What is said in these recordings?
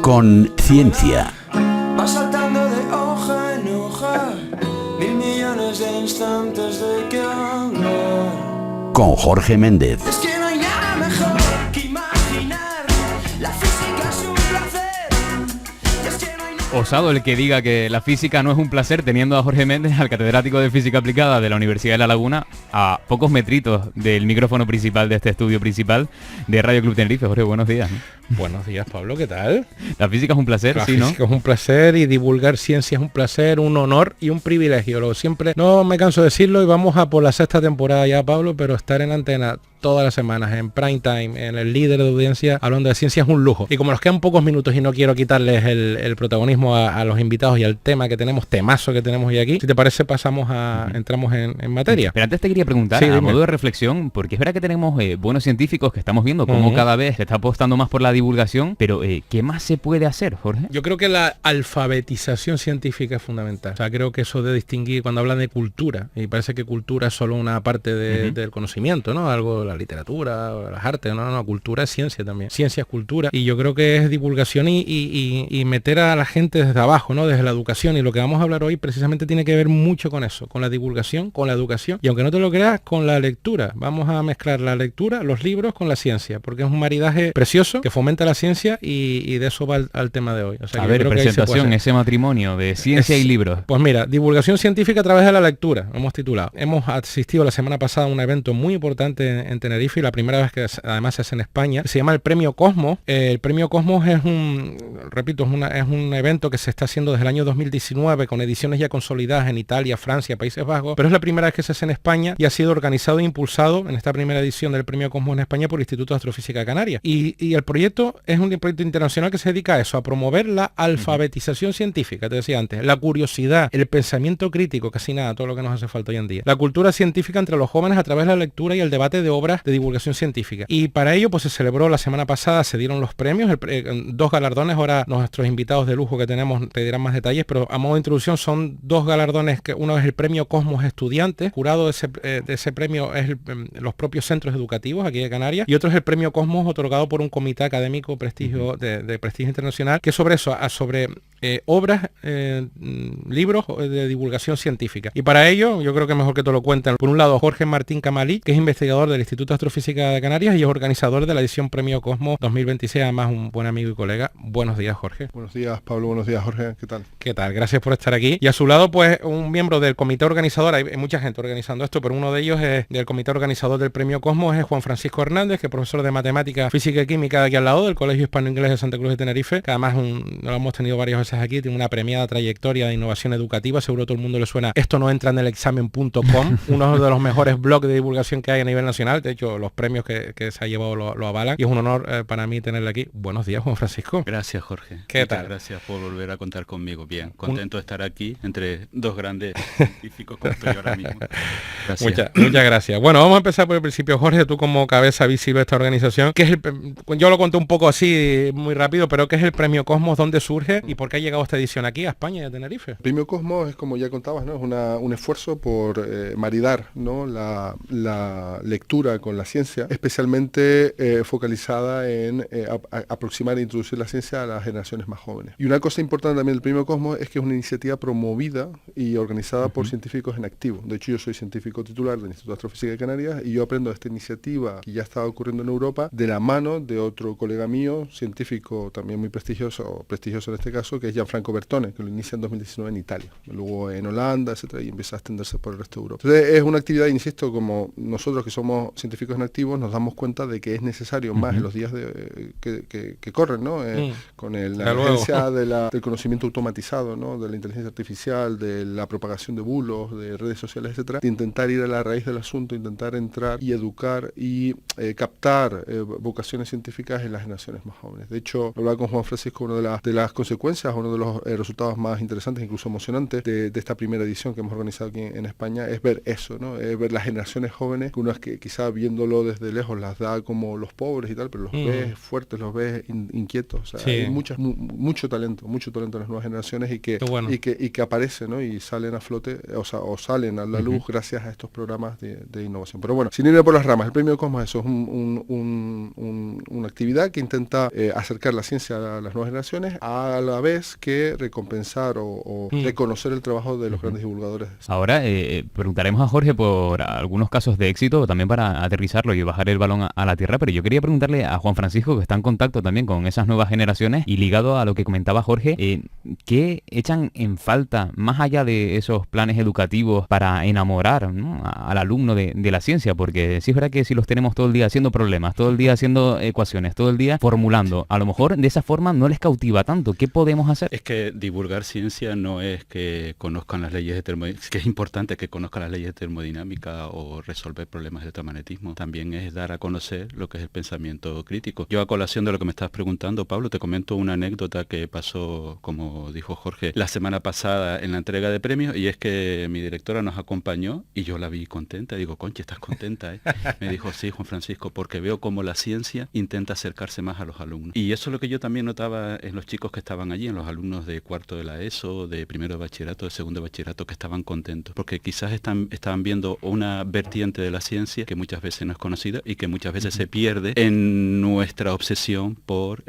con ciencia. Va saltando de hoja en hoja, 1.000 millones de instantes de que hablar. Con Jorge Méndez. Es que no hay nada mejor que imaginar. La física es un placer. Y es que no hay nada... Osado el que diga que la física no es un placer, teniendo a Jorge Méndez, al catedrático de Física Aplicada de la Universidad de La Laguna, a pocos metritos del micrófono principal de este estudio principal de Radio Club Tenerife. Jorge, buenos días. Buenos días, Pablo, ¿qué tal? La física es un placer, La sí, ¿no? física es un placer y divulgar ciencia es un placer, un honor y un privilegio. Lo siempre, no me canso de decirlo, y vamos a por la 6ª temporada ya, Pablo, pero estar en antena todas las semanas, en prime time, en el líder de audiencia, hablando de ciencia es un lujo. Y como nos quedan pocos minutos y no quiero quitarles el protagonismo a los invitados y al tema que tenemos, temazo que tenemos hoy aquí, si te parece pasamos a, entramos en materia. Pero antes te quería preguntar, Sí, a dime. modo de reflexión, porque es verdad que tenemos buenos científicos que estamos viendo cómo cada vez se está apostando más por la divulgación, pero ¿qué más se puede hacer, Jorge? Yo creo que la alfabetización científica es fundamental. O sea, creo que eso de distinguir cuando hablan de cultura, y parece que cultura es solo una parte del conocimiento, ¿no? Algo de la literatura, o las artes, no, cultura es ciencia también. Ciencia es cultura, y yo creo que es divulgación y meter a la gente desde abajo, ¿no? Desde la educación, y lo que vamos a hablar hoy precisamente tiene que ver mucho con eso, con la divulgación, con la educación, y aunque no te lo creas, con la lectura. Vamos a mezclar la lectura, los libros con la ciencia, porque es un maridaje precioso que fomenta la ciencia y de eso va al tema de hoy. O sea, A yo ver, creo que ahí se puede presentación, hacer. ese matrimonio de ciencia y libros. Pues mira, divulgación científica a través de la lectura, hemos titulado. Hemos asistido la semana pasada a un evento muy importante en Tenerife, y la primera vez que además se hace en España. Se llama el Premio Cosmos. El Premio Cosmos es es un evento que se está haciendo desde el año 2019 con ediciones ya consolidadas en Italia, Francia, Países Bajos, pero es la primera vez que se hace en España y ha sido organizado e impulsado en esta primera edición del Premio Cosmos en España por el Instituto de Astrofísica de Canarias. Y el proyecto es un proyecto internacional que se dedica a eso, a promover la alfabetización científica, te decía antes, la curiosidad, el pensamiento crítico, casi nada, todo lo que nos hace falta hoy en día. La cultura científica entre los jóvenes a través de la lectura y el debate de obras de divulgación científica. Y para ello pues se celebró la semana pasada, se dieron los premios, dos galardones. Ahora nuestros invitados de lujo que tenemos te dirán más detalles, pero a modo de introducción son dos galardones, que uno es el Premio Cosmos Estudiantes, jurado de ese premio es los propios centros educativos aquí de Canarias, y otro es el Premio Cosmos otorgado por un comité académico prestigio de prestigio internacional, que es sobre eso, sobre obras, libros de divulgación científica. Y para ello, yo creo que mejor que te lo cuenten, por un lado, Jorge Martín Camalí, que es investigador del Instituto de Astrofísica de Canarias y es organizador de la edición Premio Cosmos 2026, además un buen amigo y colega. Buenos días, Jorge. Buenos días, Pablo. Buenos días, Jorge. ¿Qué tal? ¿Qué tal? Gracias por estar aquí. Y a su lado, pues, un miembro del comité organizador. Hay mucha gente organizando esto, pero uno de ellos es del comité organizador del Premio Cosmos, es Juan Francisco Hernández, que es profesor de Matemática, Física y Química de aquí al lado, del Colegio Hispano-Inglés de Santa Cruz de Tenerife, que además lo hemos tenido varias veces aquí, tiene una premiada trayectoria de innovación educativa. Seguro a todo el mundo le suena Esto no entra en el examen.com, uno de los mejores blogs de divulgación que hay a nivel nacional. De hecho, los premios que se ha llevado lo avalan, y es un honor para mí tenerle aquí. Buenos días, Juan Francisco. Gracias, Jorge. ¿Qué tal? Gracias por volver a contar conmigo. Bien, contento de estar aquí entre dos grandes científicos como estoy ahora mismo. Gracias. Muchas gracias. Bueno, vamos a empezar por el principio. Jorge, tú como cabeza visible de esta organización, ¿qué es yo lo conté un poco así, muy rápido, pero ¿qué es el Premio Cosmos? ¿Dónde surge? ¿Y por qué ha llegado esta edición aquí a España y a Tenerife? El Premio Cosmos es, como ya contabas, ¿no? Es un esfuerzo por maridar, ¿no? la lectura con la ciencia, especialmente focalizada en aproximar e introducir la ciencia a las generaciones más jóvenes. Y una cosa importante también del Premio Cosmos es que es una iniciativa promovida y organizada por científicos en activo. De hecho, yo soy científico titular del Instituto de Astrofísica de Canarias y yo aprendo de esta iniciativa que ya estaba ocurriendo en Europa de la mano de otro colega mío, científico también muy prestigioso en este caso, que es Gianfranco Bertone, que lo inicia en 2019 en Italia, luego en Holanda, etcétera, y empieza a extenderse por el resto de Europa. Entonces es una actividad, insisto, como nosotros que somos científicos en activos nos damos cuenta de que es necesario más en los días que corren, ¿no? Con la emergencia del conocimiento automatizado, ¿no? De la inteligencia artificial, de la propagación de bulos, de redes sociales, etcétera, de intentar ir a la raíz del asunto, intentar entrar y educar y captar vocaciones científicas en las generaciones más jóvenes. De hecho, hablaba con Juan Francisco, una de las consecuencias, uno de los resultados más interesantes, incluso emocionantes, de esta primera edición que hemos organizado aquí en España, es ver eso, ¿no? Es ver las generaciones jóvenes, unas que quizás viéndolo desde lejos las da como los pobres y tal, pero los ves fuertes, los ves inquietos. O sea, Sí. hay mucho talento en las nuevas generaciones y que, Qué bueno. y que aparece, ¿no? Y salen a flote, o salen a la luz gracias a estos programas de innovación. Pero bueno, sin irme por las ramas, el Premio Cosmos eso es una actividad que intenta acercar la ciencia a las nuevas generaciones, a la vez que recompensar o reconocer el trabajo de los grandes divulgadores. Ahora preguntaremos a Jorge por algunos casos de éxito, también para aterrizarlo y bajar el balón a la tierra, pero yo quería preguntarle a Juan Francisco, que está en contacto también con esas nuevas generaciones, y ligado a lo que comentaba Jorge, ¿qué echan en falta, más allá de esos planes educativos, para enamorar, ¿no?, al alumno de la ciencia? Porque sí es verdad que si los tenemos todo el día haciendo problemas, todo el día haciendo ecuaciones, todo el día formulando, a lo mejor de esa forma no les cautiva tanto. ¿Qué podemos hacer? Es que divulgar ciencia no es que conozcan las leyes de termodinámica, que es importante que conozcan las leyes de termodinámica o resolver problemas de electromagnetismo. También es dar a conocer lo que es el pensamiento crítico. Yo, a colación de lo que me estás preguntando, Pablo, te comento una anécdota que pasó, como dijo Jorge, la semana pasada en la entrega de premios, y es que mi directora nos acompañó y yo la vi contenta. Digo, Conchi, ¿estás contenta? Me dijo, sí, Juan Francisco, porque veo cómo la ciencia intenta acercarse más a los alumnos. Y eso es lo que yo también notaba en los chicos que estaban allí, en los alumnos de cuarto de la ESO, de primero de bachillerato, de segundo de bachillerato, que estaban contentos, porque quizás estaban viendo una vertiente de la ciencia que muchas veces no es conocida y que muchas veces se pierde en nuestra obsesión por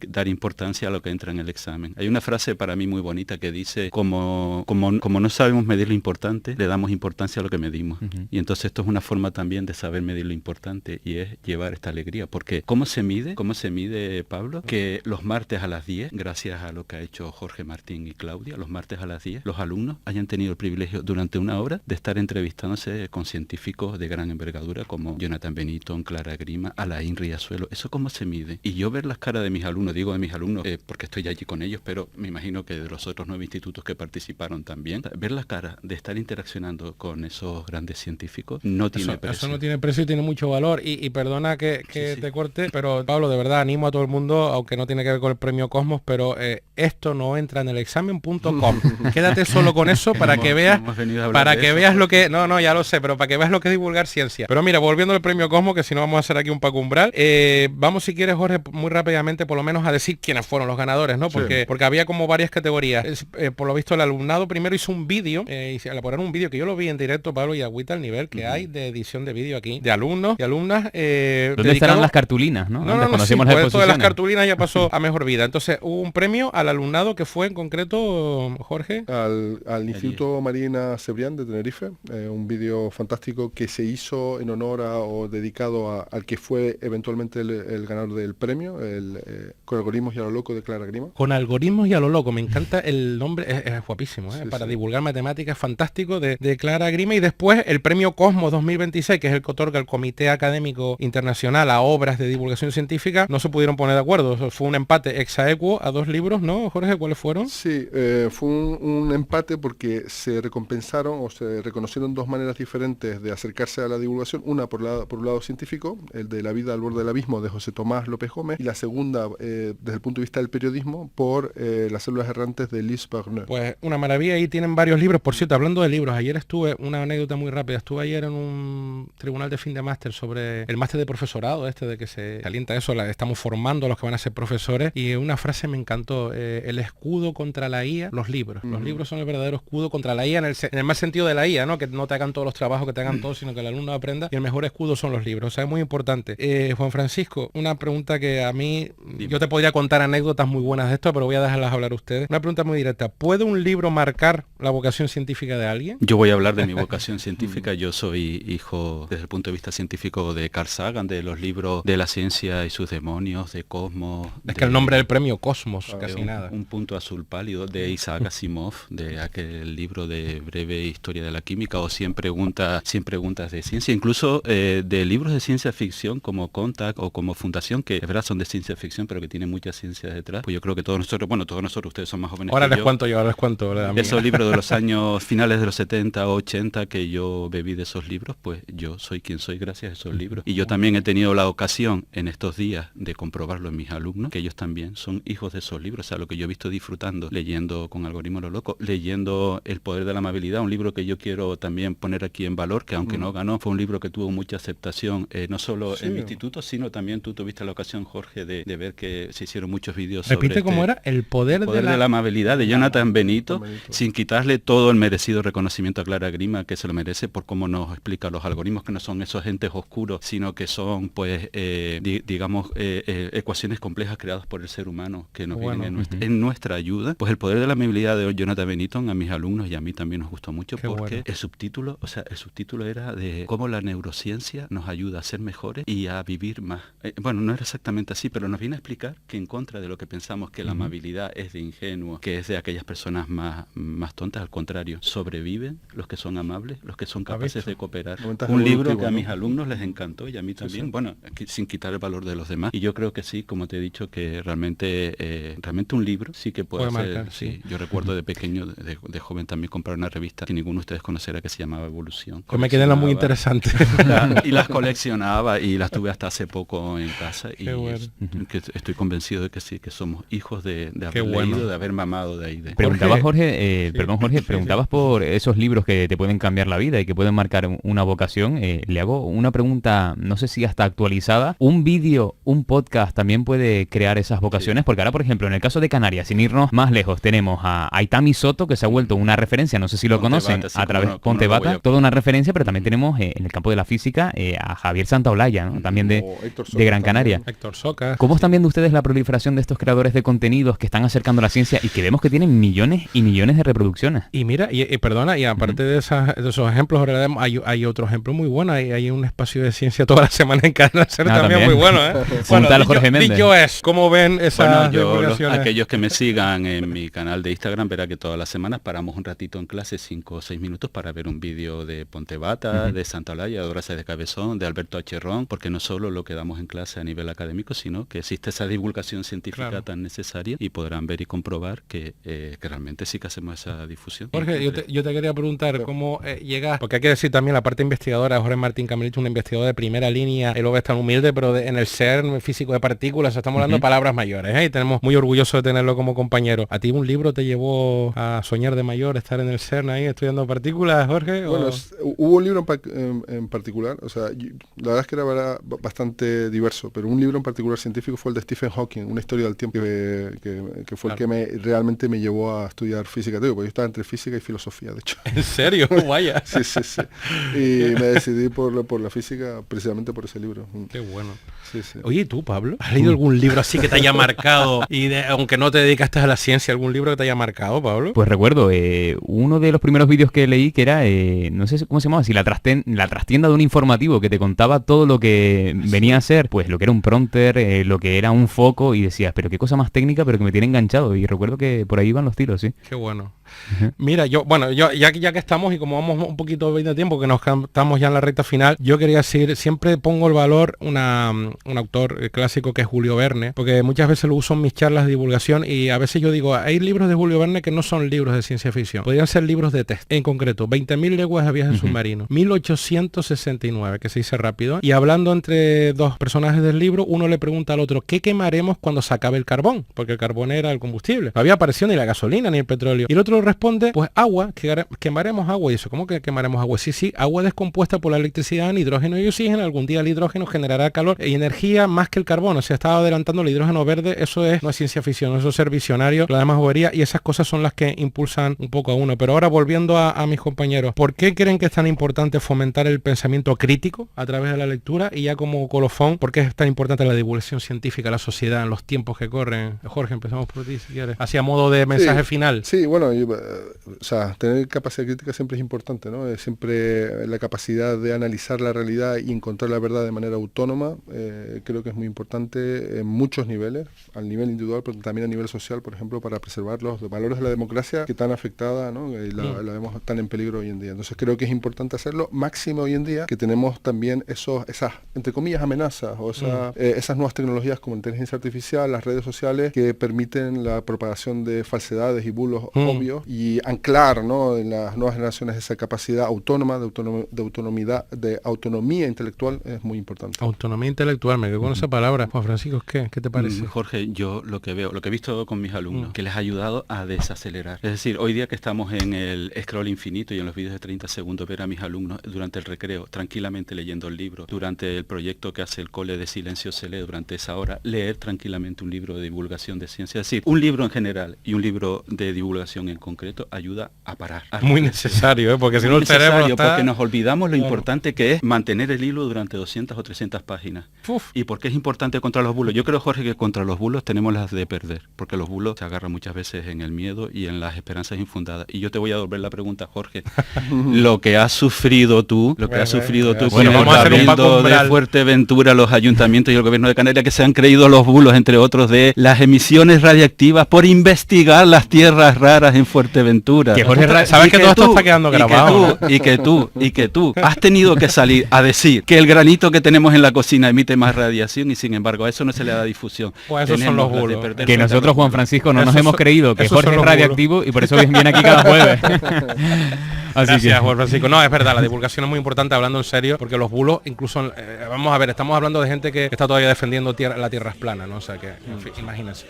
dar importancia a lo que entra en el examen. Hay una frase para mí muy bonita que dice, como no sabemos medir lo importante, le damos importancia a lo que medimos. Y entonces esto es una forma también de saber medir lo importante, y es llevar esta alegría, porque ¿cómo se mide, Pablo? Que los martes a las 10, gracias a lo que ha hecho Jorge Martín y Claudia, los martes a las 10, los alumnos hayan tenido el privilegio durante una hora de estar entrevistándose con científicos de gran envergadura como Jonathan Benítez, Clara Grima, Alain Riazuelo. ¿Eso cómo se mide? Y yo ver las caras de mis alumnos, digo de mis alumnos porque estoy allí con ellos, pero me imagino que de los otros 9 institutos que participaron también, ver las caras de estar interaccionando con esos grandes científicos no tiene precio. Eso no tiene precio y tiene mucho valor. Y perdona que Sí. te corte, pero Pablo, de verdad, animo a todo el mundo, aunque no tiene que ver con el Premio Cosmos, pero esto no entra en el examen.com. Quédate solo con eso para que veas, lo que... No, ya lo sé, pero para que veas lo que es divulgar ciencia. Pero mira, volviendo al Premio Cosmos, que si no vamos a hacer aquí un Paco Umbral, vamos, si quieres, Jorge, muy rápidamente, por lo menos a decir quiénes fueron los ganadores, ¿no? Porque había como varias categorías. Por lo visto, el alumnado primero hizo un vídeo, y se elaboraron un vídeo que yo lo vi en directo, Pablo, y agüita el nivel que hay de edición de vídeo aquí, de alumnos y alumnas. ¿Dónde estarán las cartulinas, no? No, Conocemos sí, las pues esto de las exposiciones. cartulinas ya pasó a mejor vida. Entonces hubo un premio al alumnado que fue en concreto, Jorge. Al Instituto Marina Cebrián de Tenerife, un vídeo fantástico que se hizo en honor o dedicado al que fue eventualmente el ganador del premio, Con algoritmos y a lo loco de Clara Grima. Con algoritmos y a lo loco, me encanta el nombre, es guapísimo, Sí, para sí. divulgar matemáticas, fantástico, de Clara Grima. Y después el premio Cosmos 2026, que es el que otorga el Comité Académico Internacional a obras de divulgación científica, no se pudieron poner de acuerdo. Eso fue un empate exaequo a 2 libros, ¿no, Jorge? ¿Cuáles fueron? Sí, fue un empate porque se recompensaron o se reconocieron 2 maneras diferentes de acercarse a la divulgación. Una por un lado científico, el de La vida al borde del abismo de José Tomás López Gómez, y la segunda desde el punto de vista del periodismo por Las células errantes de Lise Barneux. Pues una maravilla, ahí tienen varios libros. Por cierto, hablando de libros, ayer una anécdota muy rápida, estuve ayer en un tribunal de fin de máster sobre el máster de profesorado, de que se alienta eso, estamos formando a los que van a ser profesores, y una frase me encantó, el escudo contra la IA, los libros. Los libros son el verdadero escudo contra la IA en el mal sentido de la IA, ¿no? Que no te hagan todos los trabajos, que te hagan todos, sino que el alumno aprenda, y el mejor escudo son los libros. O sea, es muy importante. Juan Francisco, una pregunta que a mí, yo te podría contar anécdotas muy buenas de esto, pero voy a dejarlas hablar a ustedes. Una pregunta muy directa. ¿Puede un libro marcar la vocación científica de alguien? Yo voy a hablar de mi vocación científica. Yo soy hijo, desde el punto de vista científico, de Carl Sagan, de los libros de la ciencia y sus demonios, de Cosmos. Es que el nombre del premio Cosmos, casi un, nada. Un punto azul pálido, de Isaac Asimov, de aquel libro de breve historia de la química, o 100 preguntas de ciencia, incluso de libros de ciencia ficción como Contact o como Fundación, que es verdad son de ciencia ficción, pero que tienen mucha ciencia detrás. Pues yo creo que todos nosotros, ustedes son más jóvenes Ahora que les yo. cuento yo, Esos libros de los años finales de los 70 o 80 que yo bebí de esos libros, pues yo soy quien soy gracias a esos libros. Y yo también he tenido la ocasión en estos días de comprobarlo en mis alumnos, que ellos también son hijos de esos libros. O sea, lo que yo he visto disfrutando, leyendo Con algoritmo lo loco, leyendo El poder de la amabilidad, un libro que yo quiero también poner aquí en valor, que aunque no ganó, fue un libro que tuvo tuvo mucha aceptación, no solo Sí. en mi instituto, sino también tú tuviste la ocasión, Jorge, de ver que se hicieron muchos vídeos Repite sobre cómo era el poder, de la amabilidad de Jonathan Benito, Benito. sin quitarle todo el merecido reconocimiento a Clara Grima, que se lo merece por cómo nos explica los algoritmos, que no son esos entes oscuros, sino que son, pues, digamos, ecuaciones complejas creadas por el ser humano, que nos vienen en nuestra ayuda. Pues el poder de la amabilidad de Jonathan Benito a mis alumnos y a mí también nos gustó mucho, Qué porque bueno. el subtítulo era de cómo la neurociencia nos ayuda a ser mejores y a vivir más. Bueno, no era exactamente así, pero nos viene a explicar que en contra de lo que pensamos que la amabilidad es de ingenuo, que es de aquellas personas más tontas, al contrario, sobreviven los que son amables, los que son capaces de cooperar. Un Libro que a ¿no? mis alumnos les encantó y a mí también, bueno, sin quitar el valor de los demás. Y yo creo que sí, como te he dicho, que realmente un libro sí que puede ser. marcar, sí. Yo recuerdo de pequeño, de joven también comprar una revista que ninguno de ustedes conocerá, que se llamaba Evolución. Pues me quedan muy interesantes. Y las coleccionaba y las tuve hasta hace poco en casa. Y que estoy convencido de que sí, que somos hijos de haber leído, de haber mamado de ahí. Preguntabas, Jorge, preguntabas por esos libros que te pueden cambiar la vida y que pueden marcar una vocación. Le hago una pregunta, no sé si hasta actualizada. ¿Un vídeo, un podcast también puede crear esas vocaciones? Porque ahora, por ejemplo, en el caso de Canarias, sin irnos más lejos, tenemos a Aitami Soto, que se ha vuelto una referencia, no sé si lo conocen, a través de Ponte Bata, toda una referencia, pero también tenemos en el campo de la física a Javier Santaolalla, ¿no? También de Gran Canaria. Héctor Socas. ¿Cómo están viendo ustedes la proliferación de estos creadores de contenidos que están acercando la ciencia y que vemos que tienen millones y millones de reproducciones? Y mira, perdona, y aparte de esos ejemplos, ahora hay otro ejemplo muy bueno, hay un espacio de ciencia toda la semana en Cadena Ser también muy bueno, ¿eh? Un tal Jorge Méndez. Dicho es, ¿cómo ven esas divulgaciones? Aquellos que me sigan en mi canal de Instagram verán que todas las semanas paramos un ratito en clase, 5 o 6 minutos, para ver un vídeo de Ponte Bata, de Santaolalla, de Horacio de Cabezón, de Alberto Acherrón, porque no solo lo que damos en clase a nivel académico, sino que existe esa divulgación científica tan necesaria y podrán ver y comprobar que realmente sí que hacemos esa difusión. Jorge, yo te quería preguntar cómo llegas, porque hay que decir también la parte investigadora, Jorge Martín Camelich, un investigador de primera línea, él lo ve tan humilde, pero en el CERN, físico de partículas, estamos hablando de palabras mayores, y tenemos muy orgulloso de tenerlo como compañero. ¿A ti un libro te llevó a soñar de mayor, estar en el CERN ahí estudiando partículas, Jorge? Bueno, hubo un libro en particular, o sea, la verdad es que era bastante diverso, pero un libro en particular científico fue el de Stephen Hawking, Una historia del tiempo, que fue el que realmente me llevó a estudiar física, porque yo estaba entre física y filosofía, de hecho. ¿En serio? Vaya. Sí. Y me decidí por la física precisamente por ese libro. Qué bueno. Sí. Oye, ¿y tú, Pablo? ¿Has leído algún libro así que te haya marcado? Aunque no te dedicaste a la ciencia, ¿algún libro que te haya marcado, Pablo? Pues recuerdo, uno de los primeros vídeos que leí que era, no sé cómo se llamaba, si la trastienda de un informativo que te contaba todo lo que venía a ser, pues lo que era un prompter, lo que era un foco, y decías, pero qué cosa más técnica, pero que me tiene enganchado. Y recuerdo que por ahí iban los tiros, sí. Qué bueno. Mira, yo ya que estamos y como vamos un poquito de tiempo, que nos estamos ya en la recta final, yo quería decir, siempre pongo el valor un autor clásico que es Julio Verne, porque muchas veces lo uso en mis charlas de divulgación y a veces yo digo, hay libros de Julio Verne que no son libros de ciencia ficción, podrían ser libros de texto. En concreto, 20.000 leguas de viaje submarino, 1869, que se dice rápido, y hablando entre dos personajes del libro, uno le pregunta al otro, ¿qué quemaremos cuando se acabe el carbón? Porque el carbón era el combustible. No había aparecido ni la gasolina ni el petróleo. Y el otro responde, pues agua, quemaremos agua. Y eso, ¿cómo que quemaremos agua? Sí, agua descompuesta por la electricidad, nitrógeno y oxígeno. Algún día el hidrógeno generará calor y energía más que el carbón. O sea, estaba adelantando el hidrógeno verde. Eso no es ciencia ficción, eso es ser visionario. La demás bobería, y esas cosas son las que impulsan un poco a uno. Pero ahora, volviendo a mis compañeros, ¿por qué creen que es tan importante fomentar el pensamiento crítico a través de la lectura? Y ya como colofón, ¿por qué es tan importante la divulgación científica a la sociedad en los tiempos que corren? Jorge, empezamos por ti, si quieres. Así a modo de mensaje final. Sí, bueno, o sea, tener capacidad crítica siempre es importante, ¿no? Siempre la capacidad de analizar la realidad y encontrar la verdad de manera autónoma, creo que es muy importante en muchos niveles, al nivel individual, pero también a nivel social, por ejemplo, para preservar los valores de la democracia que tan afectada, ¿no? Y la vemos tan en peligro hoy en día. Entonces creo que es importante hacerlo, máximo hoy en día, que tenemos también esas, entre comillas, amenazas, o esas nuevas tecnologías como inteligencia artificial, las redes sociales, que permiten la propagación de falsedades y bulos obvios, y anclar, ¿no?, en las nuevas generaciones esa capacidad autónoma, de autonomía intelectual es muy importante. Autonomía intelectual, me quedo con esa palabra. Juan Francisco, ¿qué te parece? Jorge, yo lo que he visto con mis alumnos, que les ha ayudado a desacelerar. Es decir, hoy día que estamos en el scroll infinito y en los vídeos de 30 segundos, ver a mis alumnos durante el recreo tranquilamente leyendo el libro. Durante el proyecto que hace el Cole de Silencio se lee durante esa hora, leer tranquilamente un libro de divulgación de ciencia. Es decir, un libro en general y un libro de divulgación en concreto ayuda a parar. Muy necesario, porque si no el cerebro necesario, está... porque nos olvidamos lo Claro. importante que es mantener el hilo durante 200 o 300 páginas. Uf. ¿Y por qué es importante contra los bulos? Yo creo, Jorge, que contra los bulos tenemos las de perder, porque los bulos se agarran muchas veces en el miedo y en las esperanzas infundadas. Y yo te voy a devolver la pregunta, Jorge. Lo que has sufrido tú, Bueno, con vamos a hacer un Paco Cabildo de Umbral. Fuerteventura, los ayuntamientos y el gobierno de Canarias, que se han creído los bulos, entre otros, de las emisiones radiactivas por investigar las tierras raras en Fuerteventura. Que Jorge ¿Sabes Y que todo esto está quedando grabado? Y que tú has tenido que salir a decir que el granito que tenemos en la cocina emite más radiación y sin embargo a eso no se le da difusión. Pues esos son Tenemos los las de bulos. perder Que frente a nosotros, los Juan bulos. Francisco, no nos Esos hemos son- creído que esos Jorge son es los radiactivo y por eso viene aquí cada jueves. Así Gracias, que... Juan Francisco. No, es verdad, la divulgación es muy importante, hablando en serio, porque los bulos, incluso, vamos a ver, estamos hablando de gente que está todavía defendiendo la tierra es plana, ¿no? O sea que, en fin, imagínense.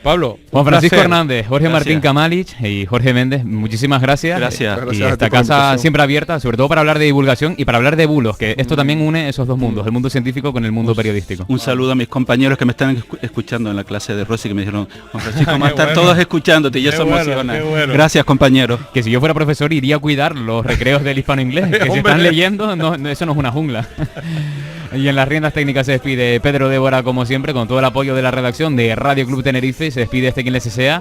Pablo, Juan un Francisco placer. Hernández, Jorge Gracias. Martín Camalich y Jorge Méndez, muchísimas gracias. Gracias. Y Gracias a ti esta por la casa invitación. siempre abierta, sobre todo para hablar de divulgación y para hablar de bulos, que esto también une esos dos mundos, el mundo científico con el mundo periodístico. Un saludo a mis compañeros que me están escuchando en la clase de Rosy, que me dijeron, Juan Francisco, vamos a estar bueno. todos escuchándote y Qué eso bueno, emociona. qué bueno. Gracias, compañeros. Que si yo fuera profesor iría a cuidar los recreos del hispano-inglés, que si Hombre. están leyendo, eso no es una jungla. Y en las riendas técnicas se despide Pedro Débora, como siempre, con todo el apoyo de la redacción de Radio Club Tenerife. Se despide quien les desea